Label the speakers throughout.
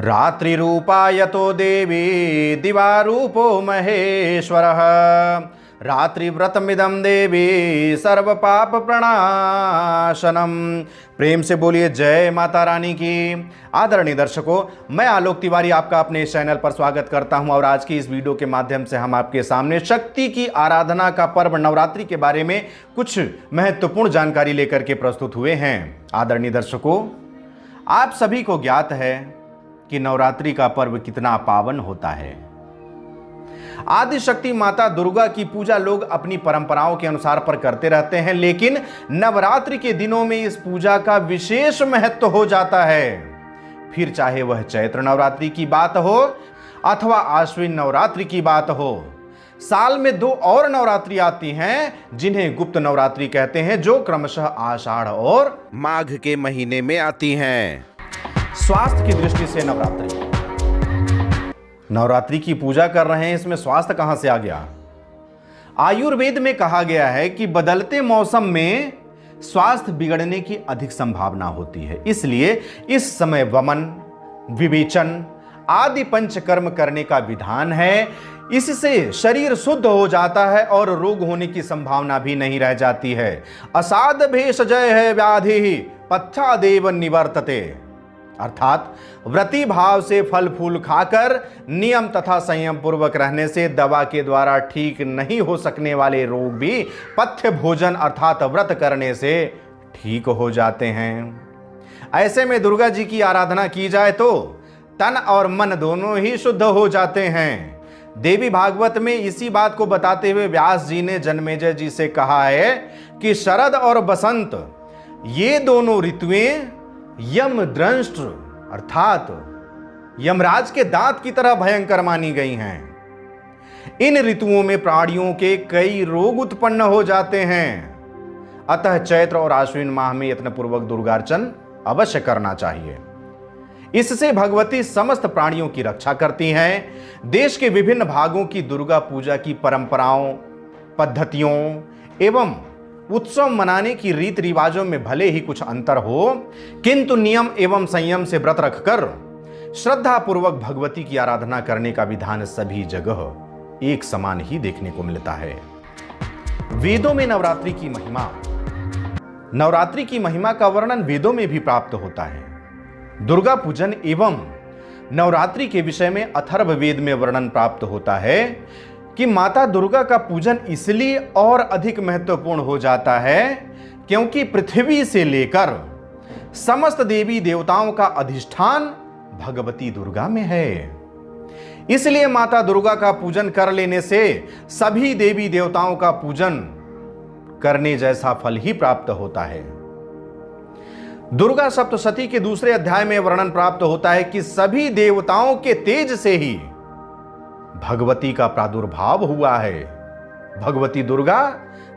Speaker 1: रात्रिरूपायतो देवी दिवारूपो महेश्वरः। रात्रिव्रतमिदं देवी सर्व पाप प्रणाशनम। प्रेम से बोलिए जय माता रानी की। आदरणीय दर्शकों, मैं आलोक तिवारी आपका अपने इस चैनल पर स्वागत करता हूं और आज की इस वीडियो के माध्यम से हम आपके सामने शक्ति की आराधना का पर्व नवरात्रि के बारे में कुछ महत्वपूर्ण जानकारी लेकर के प्रस्तुत हुए हैं। आदरणीय दर्शकों, आप सभी को ज्ञात है कि नवरात्रि का पर्व कितना पावन होता है। आदि शक्ति माता दुर्गा की पूजा लोग अपनी परंपराओं के अनुसार पर करते रहते हैं, लेकिन नवरात्रि के दिनों में इस पूजा का विशेष महत्व हो जाता है। फिर चाहे वह चैत्र नवरात्रि की बात हो अथवा आश्विन नवरात्रि की बात हो, साल में दो और नवरात्रि आती हैं जिन्हें गुप्त नवरात्रि कहते हैं, जो क्रमशः आषाढ़ और माघ के महीने में आती हैं। स्वास्थ्य की दृष्टि से नवरात्रि की पूजा कर रहे हैं, इसमें स्वास्थ्य कहां से आ गया? आयुर्वेद में कहा गया है कि बदलते मौसम में स्वास्थ्य बिगड़ने की अधिक संभावना होती है, इसलिए इस समय वमन, विवेचन आदि पंचकर्म करने का विधान है। इससे शरीर शुद्ध हो जाता है और रोग होने की संभावना भी नहीं रह जाती है। असाध भेषजय है व्याधि पथ्यादेव निवर्तते, अर्थात व्रती भाव से फल फूल खाकर नियम तथा संयम पूर्वक रहने से दवा के द्वारा ठीक नहीं हो सकने वाले रोग भी पथ्य भोजन अर्थात व्रत करने से ठीक हो जाते हैं। ऐसे में दुर्गा जी की आराधना की जाए तो तन और मन दोनों ही शुद्ध हो जाते हैं। देवी भागवत में इसी बात को बताते हुए व्यास जी ने जन्मेजय जी से कहा है कि शरद और बसंत ये दोनों ऋतुएं यम दंष्ट्र अर्थात यमराज के दांत की तरह भयंकर मानी गई हैं। इन ऋतुओं में प्राणियों के कई रोग उत्पन्न हो जाते हैं, अतः चैत्र और आश्विन माह में यत्नपूर्वक दुर्गार्चन अवश्य करना चाहिए। इससे भगवती समस्त प्राणियों की रक्षा करती हैं। देश के विभिन्न भागों की दुर्गा पूजा की परंपराओं, पद्धतियों एवं उत्सव मनाने की रीति रिवाजों में भले ही कुछ अंतर हो, किंतु नियम एवं संयम से व्रत रखकर श्रद्धा पूर्वक भगवती की आराधना करने का विधान सभी जगह एक समान ही देखने को मिलता है। वेदों में नवरात्रि की महिमा का वर्णन वेदों में भी प्राप्त होता है। दुर्गा पूजन एवं नवरात्रि के विषय में अथर्व वेद में वर्णन प्राप्त होता है कि माता दुर्गा का पूजन इसलिए और अधिक महत्वपूर्ण हो जाता है क्योंकि पृथ्वी से लेकर समस्त देवी देवताओं का अधिष्ठान भगवती दुर्गा में है। इसलिए माता दुर्गा का पूजन कर लेने से सभी देवी देवताओं का पूजन करने जैसा फल ही प्राप्त होता है। दुर्गा सप्तशती के दूसरे अध्याय में वर्णन प्राप्त होता है कि सभी देवताओं के तेज से ही भगवती का प्रादुर्भाव हुआ है। भगवती दुर्गा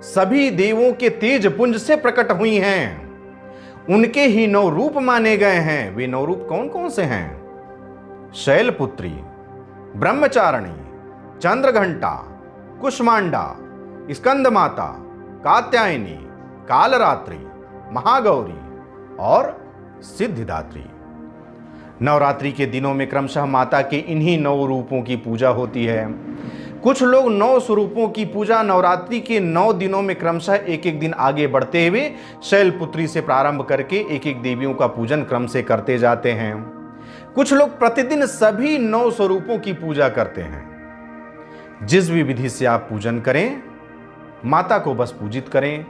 Speaker 1: सभी देवों के तेज पुंज से प्रकट हुई हैं। उनके ही 9 रूप माने गए हैं। वे 9 रूप कौन कौन से हैं? शैलपुत्री, ब्रह्मचारिणी, चंद्रघंटा, कुष्मांडा, स्कंद माता, कात्यायनी, कालरात्रि, महागौरी और सिद्धिदात्री। नवरात्रि के दिनों में क्रमशः माता के इन्हीं 9 रूपों की पूजा होती है। कुछ लोग 9 स्वरूपों की पूजा नवरात्रि के 9 दिनों में क्रमशः एक एक दिन आगे बढ़ते हुए शैलपुत्री से प्रारंभ करके एक एक देवियों का पूजन क्रम से करते जाते हैं। कुछ लोग प्रतिदिन सभी 9 स्वरूपों की पूजा करते हैं। जिस भी विधि से आप पूजन करें, माता को बस पूजित करें,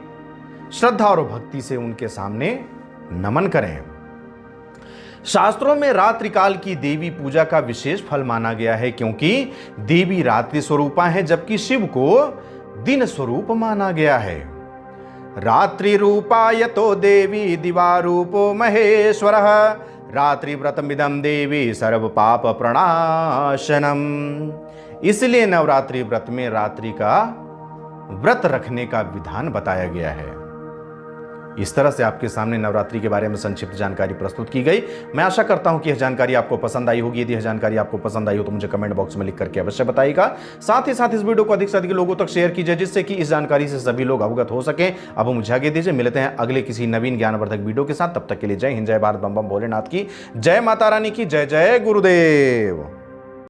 Speaker 1: श्रद्धा और भक्ति से उनके सामने नमन करें। शास्त्रों में रात्रिकाल की देवी पूजा का विशेष फल माना गया है क्योंकि देवी रात्रि स्वरूपा है, जबकि शिव को दिन स्वरूप माना गया है। रात्रि रूपायतो देवी दिवारूपो महेश्वरः। रात्रि व्रतमिदं देवी सर्व पाप प्रणाशनम। इसलिए नवरात्रि व्रत में रात्रि का व्रत रखने का विधान बताया गया है। इस तरह से आपके सामने नवरात्रि के बारे में संक्षिप्त जानकारी प्रस्तुत की गई। मैं आशा करता हूं कि यह जानकारी आपको पसंद आई होगी। यदि यह जानकारी आपको पसंद आई हो तो मुझे कमेंट बॉक्स में लिख करके अवश्य बताइएगा। साथ ही साथ इस वीडियो को अधिक से अधिक लोगों तक शेयर कीजिए, जिससे कि इस जानकारी से सभी लोग अवगत हो सकें। अब मुझे आगे दीजिए, मिलते हैं अगले किसी नवीन ज्ञानवर्धक वीडियो के साथ। तब तक के लिए जय हिंद, जय भारत, बम बम भोलेनाथ की जय, माता रानी की जय, जय गुरुदेव।